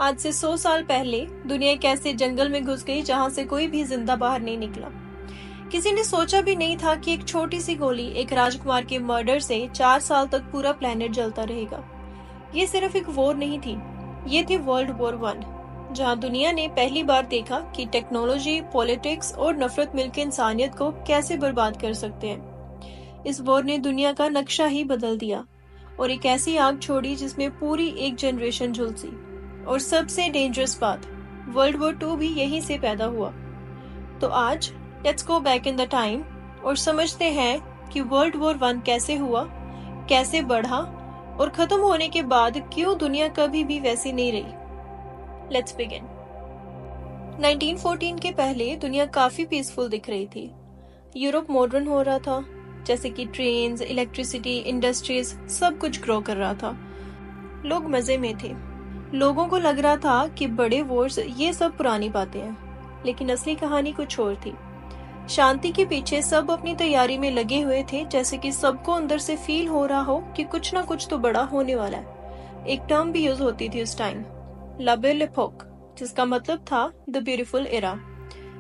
आज से 100 साल पहले दुनिया एक ऐसे जंगल में घुस गई जहां से कोई भी जिंदा बाहर नहीं निकला। किसी ने सोचा भी नहीं था कि एक छोटी सी गोली एक राजकुमार के मर्डर से 4 साल तक पूरा प्लेनेट जलता रहेगा। ये सिर्फ एक वॉर नहीं थी, ये थी वर्ल्ड वॉर 1, जहां दुनिया ने पहली बार देखा कि टेक्नोलॉजी, पॉलिटिक्स और नफरत मिलकर इंसानियत को कैसे बर्बाद कर सकते हैं। इस वॉर ने दुनिया का नक्शा ही बदल दिया और एक ऐसी आग छोड़ी जिसमें पूरी एक जनरेशन झुलसी। और सबसे डेंजरस बात, वर्ल्ड वॉर 2 भी यहीं से पैदा हुआ। तो आज let's go back in the time और समझते हैं कि वर्ल्ड वॉर 1 कैसे हुआ, कैसे बढ़ा और खत्म होने के बाद क्यों दुनिया कभी भी वैसी नहीं रही। Let's begin. 1914 के पहले दुनिया काफी पीसफुल दिख रही थी। यूरोप मॉडर्न हो रहा था, जैसे कि ट्रेन्स, इलेक्ट्रिसिटी, इंडस्ट्रीज, सब कुछ ग्रो कर रहा था। लोग मजे में थे। लोगों को लग रहा था कि बड़े वॉर्स ये सब पुरानी बातें हैं, लेकिन असली कहानी कुछ और थी। शांति के पीछे सब अपनी तैयारी में लगे हुए थे, जैसे कि सबको अंदर से फील हो रहा हो कि कुछ ना कुछ तो बड़ा होने वाला है। एक टर्म भी यूज होती थी उस टाइम, ला बेल एपोक, जिसका मतलब था द ब्यूटीफुल एरा।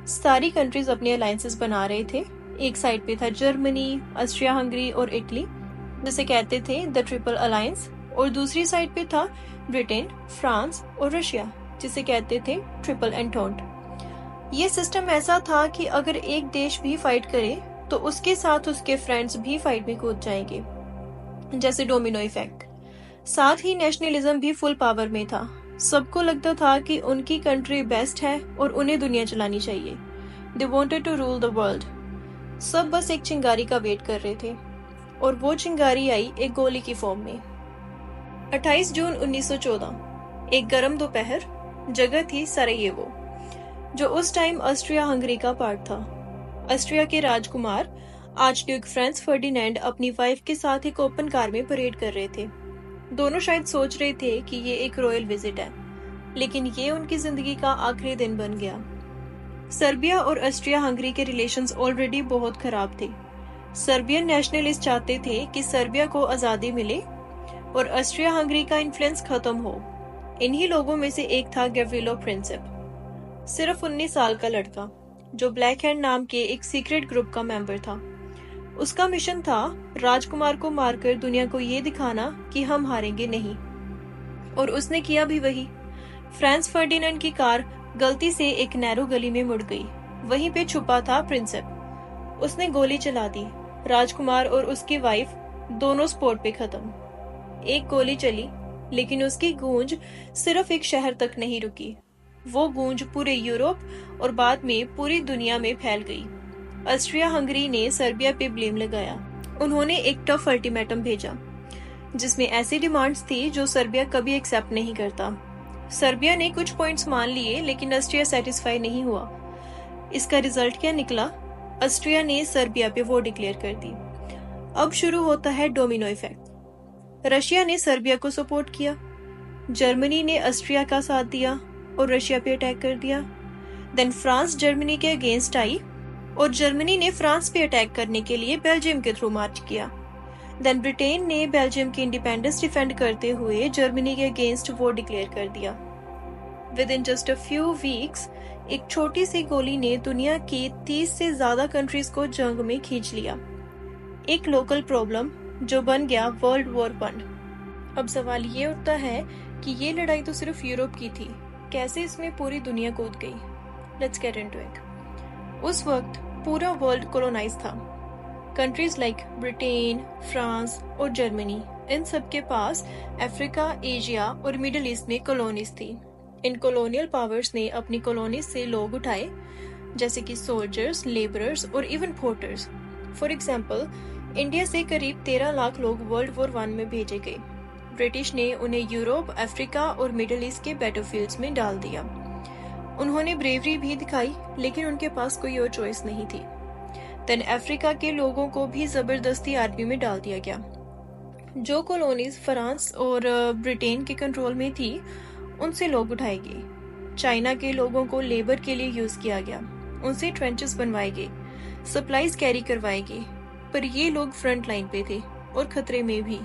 सारी कंट्रीज अपने अलायंसेस बना रहे थे। एक साइड पे था जर्मनी, ऑस्ट्रिया हंगरी और इटली, जिसे कहते थे द ट्रिपल अलायंस, और दूसरी साइड पे था ब्रिटेन, फ्रांस और रशिया, जिसे कहते थे ट्रिपल एंटोंट। ये सिस्टम ऐसा था कि अगर एक देश भी फाइट करे तो उसके साथ उसके फ्रेंड्स भी फाइट में कूद जाएंगे, जैसे डोमिनो इफेक्ट। साथ ही नेशनलिज्म भी फुल पावर में था। सबको लगता था कि उनकी कंट्री बेस्ट है और उन्हें दुनिया चलानी चाहिए। They wanted to rule the world. सब बस एक चिंगारी का वेट कर रहे थे, और वो चिंगारी आई एक गोली की फॉर्म में। 28 जून 1914, एक गर्म दोपहर, जगह थी सरायेवो, जो उस टाइम ऑस्ट्रिया हंगरी का पार्ट था। ऑस्ट्रिया के राजकुमार आर्चड्यूक फ्रांस फर्डिनेंड अपनी वाइफ के साथ एक ओपन कार में परेड कर रहे थे। दोनों शायद सोच रहे थे कि ये एक रॉयल विजिट है, लेकिन ये उनकी जिंदगी का आखिरी दिन बन गया। सर्बिया और ऑस्ट्रिया हंगरी के रिलेशंस ऑलरेडी बहुत खराब थे। सर्बियन नेशनलिस्ट चाहते थे कि सर्बिया को आजादी मिले और ऑस्ट्रिया हंगरी का इन्फ्लुएंस खत्म हो। इन्हीं लोगों में से एक था गैव्रिलो प्रिंसिप, सिर्फ 19 साल का लड़का, जो ब्लैक हैंड नाम के एक सीक्रेट ग्रुप का मेंबर था। उसका मिशन था राजकुमार को मारकर दुनिया को ये दिखाना कि हम हारेंगे नहीं, और उसने किया भी वही। फ्रांस फर्डिनेंड की कार गलती से एक नैरो गली में मुड़ गई। वहीं पे छुपा था प्रिंसिप। उसने गोली चला दी। राजकुमार और उसकी वाइफ दोनों स्पॉट पे खत्म। एक गोली चली, लेकिन उसकी गूंज सिर्फ एक शहर तक नहीं रुकी। वो गूंज पूरे यूरोप और बाद में पूरी दुनिया में फैल गई। ऑस्ट्रिया हंगरी ने सर्बिया पे ब्लेम लगाया। उन्होंने एक टफ अल्टीमेटम भेजा, जिसमें ऐसी डिमांड्स थी जो सर्बिया कभी एक्सेप्ट नहीं करता। सर्बिया ने कुछ पॉइंट्स मान लिए, लेकिन ऑस्ट्रिया सेटिस्फाई नहीं हुआ। इसका रिजल्ट क्या निकला? ऑस्ट्रिया ने सर्बिया पे वॉर डिक्लेयर कर दी। अब शुरू होता है डोमिनो इफेक्ट। रशिया ने सर्बिया को सपोर्ट किया, जर्मनी ने ऑस्ट्रिया का साथ दिया और रशिया पे अटैक कर दिया। देन फ्रांस जर्मनी के अगेंस्ट आई और जर्मनी ने फ्रांस पे अटैक करने के लिए बेल्जियम के थ्रू मार्च किया। देन ब्रिटेन ने बेल्जियम की इंडिपेंडेंस डिफेंड करते हुए जर्मनी के अगेंस्ट वॉर डिक्लेयर कर दिया। With in just a few weeks एक छोटी सी गोली ने दुनिया की 30 से ज्यादा कंट्रीज को जंग में खींच लिया। एक लोकल प्रॉब्लम जो बन गया वर्ल्ड वॉर 1। अब सवाल ये उठता है कि ये लड़ाई तो सिर्फ यूरोप की थी, कैसे इसमें पूरी दुनिया कूद गई? Let's get into it. उस वक्त पूरा वर्ल्ड कॉलोनाइज था। कंट्रीज लाइक ब्रिटेन, फ्रांस और जर्मनी, इन सब के पास अफ्रीका, एशिया और मिडिल ईस्ट में कॉलोनीज थी। इन कॉलोनियल पावर्स ने अपनी कॉलोनीज से लोग उठाए, जैसे कि सोल्जर्स, लेबरर्स और even porters. For example, India से करीब 13 लाख लोग वर्ल्ड वॉर 1 में भेजे गए। ब्रिटिश ने उन्हें यूरोप, अफ्रीका और मिडिल ईस्ट के बैटलफील्ड्स में डाल दिया। उन्होंने ब्रेवरी भी दिखाई, लेकिन उनके पास कोई और चॉइस नहीं थी। देन अफ्रीका के लोगों को भी जबरदस्ती आर्मी में डाल दिया गया। जो कॉलोनीज फ्रांस और ब्रिटेन के कंट्रोल में थी, उनसे लोग उठाए गए। चाइना के लोगों को लेबर के लिए यूज किया गया, उनसे ट्रेंचेस बनवाए गए, सप्लाईज कैरी करवाए गए, पर ये लोग फ्रंट लाइन पे थे और खतरे में भी।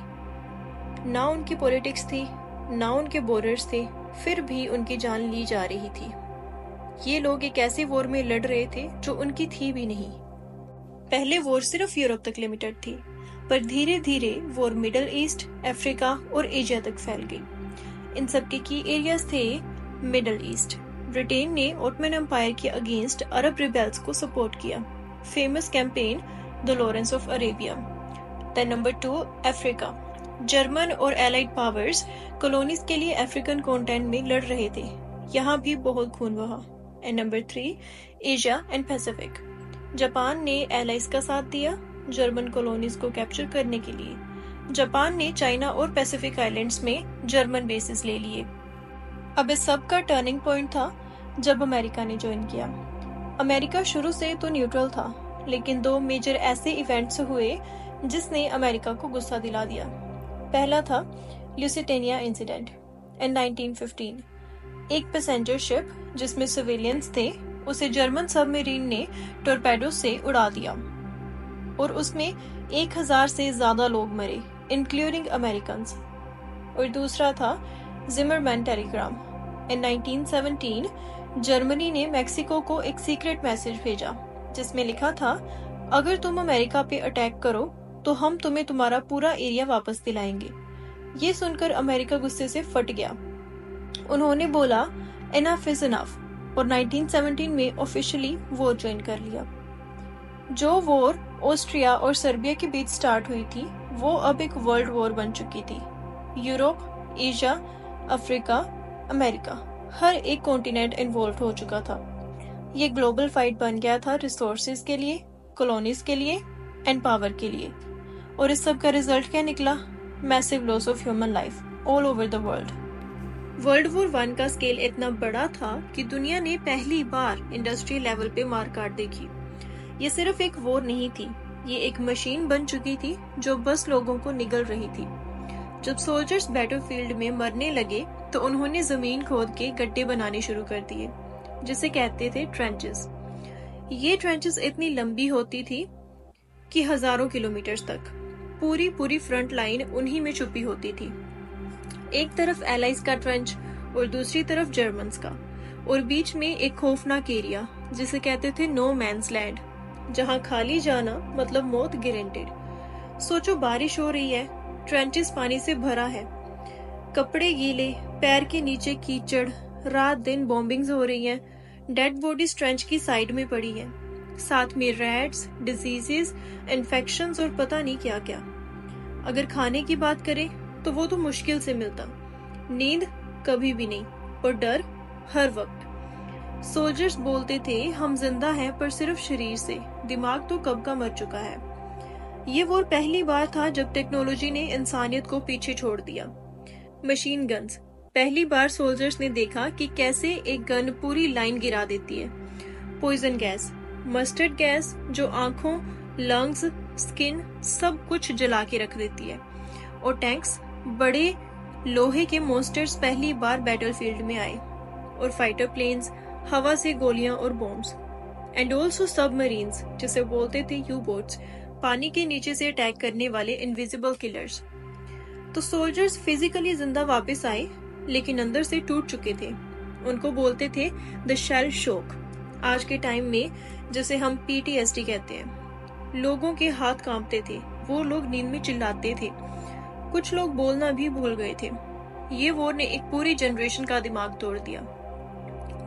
ना उनकी पॉलिटिक्स थी, ना उनके बॉर्डर्स थे, फिर भी उनकी जान ली जा रही थी। ये लोग एक ऐसे वॉर में लड़ रहे थे जो उनकी थी भी नहीं। पहले वॉर सिर्फ यूरोप तक लिमिटेड थी, पर धीरे धीरे वॉर मिडल ईस्ट, अफ्रीका और एशिया तक फैल गई। इन सब के की एरियाज थे मिडल ईस्ट। ब्रिटेन ने ओटमन एम्पायर के अगेंस्ट अरब रिबेल्स को सपोर्ट किया। Famous campaign the Lawrence of Arabia. Then number 2 Africa. German और एलाइड पावर्स कॉलोनीज के लिए अफ्रीकन कॉन्टिनेंट में लड़ रहे थे। यहाँ भी बहुत खून बहा। And number 3 Asia and Pacific. Japan ने एलाइज का साथ दिया जर्मन कॉलोनीज को कैप्चर करने के लिए। जापान ने चाइना और पैसिफिक आइलैंड्स में जर्मन बेसिस ले लिए। अब इस सब का टर्निंग पॉइंट था जब अमेरिका ने ज्वाइन किया। अमेरिका शुरू से तो न्यूट्रल था, लेकिन 2 मेजर ऐसे इवेंट्स हुए जिसने अमेरिका को गुस्सा दिला दिया। पहला था ल्यूसिटेनिया इंसिडेंट इन 1915। एक पैसेंजर शिप जिसमें सिविलियंस थे उसे जर्मन सबमरीन ने टॉर्पेडो से उड़ा दिया और उसमें 1000 से ज्यादा लोग मरे, इंक्लूडिंग अमेरिकन्स। और दूसरा था जिमरमैन टेलीग्राम। इन 1917 जर्मनी ने मेक्सिको को एक सीक्रेट मैसेज भेजा जिसमें लिखा था, अगर तुम अमेरिका पे अटैक करो तो हम तुम्हें तुम्हारा पूरा एरिया वापस दिलाएंगे। ये सुनकर अमेरिका गुस्से से फट गया। उन्होंने बोला इनफ इज इनफ और 1917 में ऑफिशियली वॉर ज्वाइन कर लिया। जो वॉर ऑस्ट्रिया और सर्बिया के बीच स्टार्ट हुई थी वो अब एक वर्ल्ड वॉर बन चुकी थी। यूरोप, एशिया, अफ्रीका, अमेरिका, हर एक कॉन्टिनेंट इन्वॉल्व हो चुका था। ये ग्लोबल फाइट बन गया था रिसोर्सेज के लिए, कॉलोनीज के लिए एंड पावर के लिए। और इस सब का रिजल्ट क्या निकला? Massive loss of human life all over the world. World war 1 का स्केल इतना बड़ा था कि दुनिया ने पहली बार इंडस्ट्री लेवल पे मार काट देखी। ये सिर्फ एक वॉर नहीं थी, ये एक मशीन बन चुकी थी जो बस लोगों को निगल रही थी। जब सोल्जर्स बैटलफील्ड में मरने लगे तो उन्होंने जमीन खोद के गड्ढे बनाने शुरू कर दिए जिसे कहते थे ट्रेंचेस। ये ट्रेंचेस इतनी लंबी होती थी कि हजारों किलोमीटर्स तक पूरी फ्रंट लाइन उन्हीं में छुपी होती थी। एक तरफ एलाइज का ट्रेंच और दूसरी तरफ जर्मन्स का, और बीच में एक खौफनाक एरिया जिसे कहते थे नो मैन्स लैंड, जहां खाली जाना मतलब मौत गारंटेड। सोचो बारिश हो रही है, ट्रेंचेस पानी से भरा है, कपड़े गीले, पैर के नीचे कीचड़, रात दिन बॉम्बिंग्स हो रही हैं, डेड बॉडीज ट्रेंच की साइड में पड़ी है, साथ में रैट्स, डिजीजेस, इन्फेक्शंस और पता नहीं क्या क्या। अगर खाने की बात करें तो वो तो मुश्किल से मिलता, नींद कभी भी नहीं और डर हर वक्त। सोल्जर्स बोलते थे हम जिंदा हैं पर सिर्फ शरीर से, दिमाग तो कब का मर चुका है। ये वो पहली बार था जब टेक्नोलॉजी ने इंसानियत को पीछे छोड़ दिया। मशीन गन्स, पहली बार सोल्जर्स ने देखा कि कैसे एक गन पूरी लाइन गिरा देती है। पॉइजन गैस, मस्टर्ड गैस जो आंखों, लंग्स, स्किन सब कुछ जला के रख देती है। और टैंक्स, बड़े लोहे के मॉन्स्टर्स पहली बार बैटलफील्ड में आए। और फाइटर प्लेन्स, हवा से गोलियां और बॉम्ब्स। एंड ऑल्सो सबमरीन्स जिसे बोलते थे यू बोट्स, पानी के नीचे से अटैक करने वाले इनविजिबल किलर्स। तो सोल्जर्स फिजिकली जिंदा वापस आए लेकिन अंदर से टूट चुके थे। उनको बोलते थे द शेल शॉक, आज के टाइम में जिसे हम PTSD कहते हैं। लोगों के हाथ कांपते थे, वो लोग नींद में चिल्लाते थे, कुछ लोग बोलना भी भूल गए थे। ये वॉर ने एक पूरी जनरेशन का दिमाग तोड़ दिया।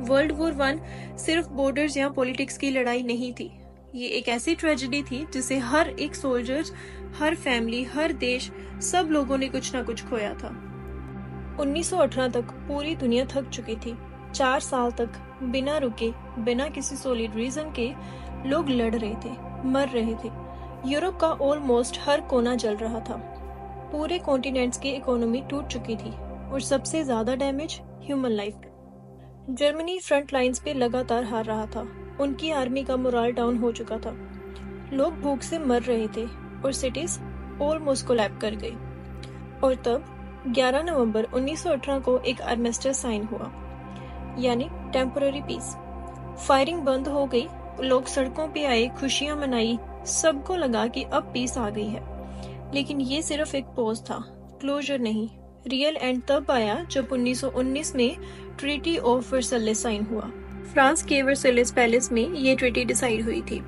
वर्ल्ड वॉर 1 सिर्फ बॉर्डर्स या पॉलिटिक्स की लड़ाई नहीं थी, ये एक ऐसी ट्रेजेडी थी जिसे हर एक सोल्जर्स, हर फैमिली, हर देश, सब लोगों ने कुछ ना कुछ खोया था। 1918 तक पूरी दुनिया थक चुकी थी। 4 साल तक बिना रुके, बिना किसी सॉलिड रीजन के लोग लड़ रहे थे, मर रहे थे। यूरोप का ऑलमोस्ट हर कोना जल रहा था। पूरे कॉन्टिनेंट्स की इकोनॉमी टूट चुकी थी और सबसे ज्यादा damage human life. Germany front lines पे लगातार हार रहा था, उनकी आर्मी का मोराल डाउन हो चुका था। लोग भूख से मर रहे थे और सिटीज ऑलमोस्ट कोलैप कर गई। और तब 11 नवंबर 1918 को एक आर्मिस्टिस साइन हुआ, यानी टेम्पररी पीस। फायरिंग बंद हो गई, लोग सड़कों पे आए, खुशियां मनाई, सबको लगा कि अब पीस आ गई है। लेकिन ये सिर्फ एक पॉज था, क्लोजर नहीं। रियल एंड तब आया जब 1919 में ट्रीटी ऑफ वर्सैलेस साइन हुआ। फ्रांस के वर्सैलेस पैलेस में ये ट्रीटी डिसाइड हुई थी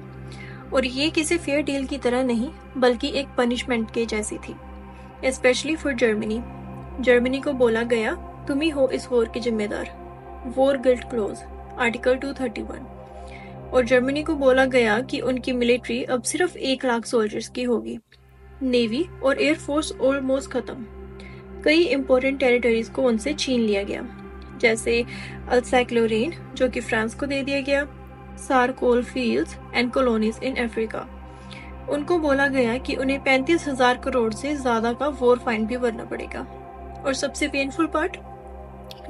और ये किसी फेयर डील की तरह नहीं बल्कि एक पनिशमेंट के जैसी थी, स्पेशली फॉर जर्मनी। जर्मनी को बोला गया तुम ही हो इस वॉर के जिम्मेदार, वॉर गिल्ट क्लोज आर्टिकल 231। और जर्मनी को बोला गया कि उनकी मिलिट्री अब सिर्फ 1 लाख सोल्जर्स की होगी। नेवी और एयरफोर्स ऑलमोस्ट खत्म। कई इंपॉर्टेंट टेरिटरीज को उनसे छीन लिया गया, जैसे अल्सैक लोरेन जो कि फ्रांस को दे दिया गया, Saar coal fields and colonies in Africa. उनको बोला गया कि उन्हें 35,000 करोड़ से ज्यादा का वॉर फाइन भी भरना पड़ेगा। और सबसे पेनफुल पार्ट,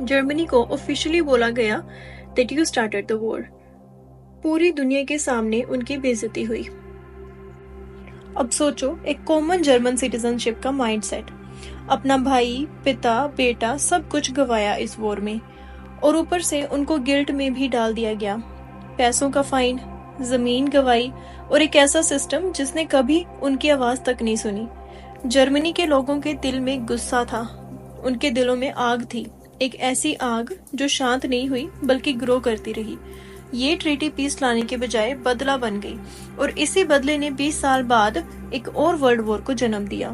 जर्मनी को ऑफिशियली बोला गया that you started the war. पूरी दुनिया के सामने उनकी बेइज्जती हुई। अब सोचो एक कॉमन जर्मन सिटीजनशिप का माइंडसेट, अपना भाई, पिता, बेटा सब कुछ गवाया इस वॉर में, और ऊपर से उनको गिल्ट में भी डाल दिया गया। पैसों का फाइन, जमीन गवाई और एक ऐसा सिस्टम जिसने कभी उनकी आवाज तक नहीं सुनी। जर्मनी के लोगों के दिल में गुस्सा था, उनके दिलों में आग थी, एक ऐसी आग जो शांत नहीं हुई बल्कि ग्रो करती रही। ये ट्रीटी पीस लाने के बजाय बदला बन गई और इसी बदले ने 20 साल बाद एक और वर्ल्ड वॉर को जन्म दिया।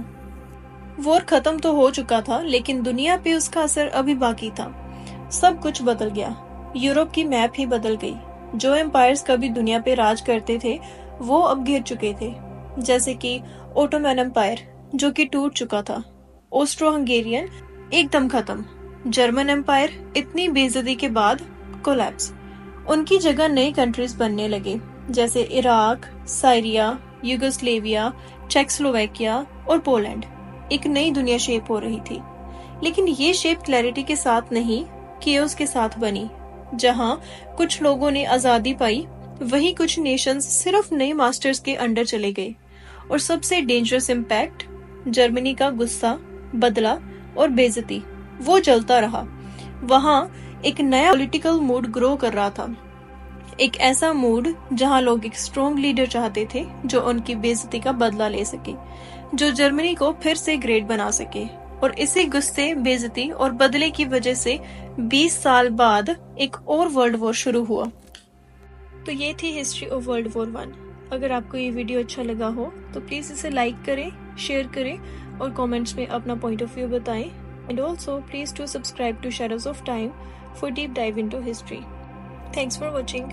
वॉर खत्म तो हो चुका था लेकिन दुनिया पे उसका असर अभी बाकी था। सब कुछ बदल गया, यूरोप की मैप ही बदल गई। जो एम्पायर्स कभी दुनिया पे राज करते थे वो अब घिर चुके थे, जैसे कि ओटोमन एम्पायर जो कि टूट चुका था, ऑस्ट्रो हंगेरियन एकदम खत्म, जर्मन एम्पायर इतनी बेइज्जती के बाद कोलैप्स। उनकी जगह नई कंट्रीज बनने लगे, जैसे इराक, सीरिया, यूगोस्लेविया, चेकोस्लोवाकिया और पोलैंड। एक नई दुनिया शेप हो रही थी, लेकिन ये शेप क्लैरिटी के साथ नहीं, केओस के साथ बनी। जहां कुछ लोगों ने आजादी पाई, वहीं कुछ नेशंस सिर्फ नए मास्टर्स के अंडर चले गए। और सबसे डेंजरस इम्पैक्ट, जर्मनी का गुस्सा, बदला और बेइज्जती वो जलता रहा। वहां एक नया पॉलिटिकल मूड ग्रो कर रहा था, एक ऐसा मूड जहां लोग एक स्ट्रॉन्ग लीडर चाहते थे जो उनकी बेइज्जती का बदला ले सके, जो जर्मनी को फिर से ग्रेट बना सके। और इसी गुस्से, बेइज्जती और बदले की वजह से 20 साल बाद एक और वर्ल्ड वॉर शुरू हुआ। तो ये थी हिस्ट्री ऑफ वर्ल्ड वॉर 1। अगर आपको ये वीडियो अच्छा लगा हो तो प्लीज इसे लाइक करें, शेयर करें और कमेंट्स में अपना पॉइंट ऑफ व्यू बताएं। And also please to subscribe to Shadows of Time for deep dive into history. Thanks for watching.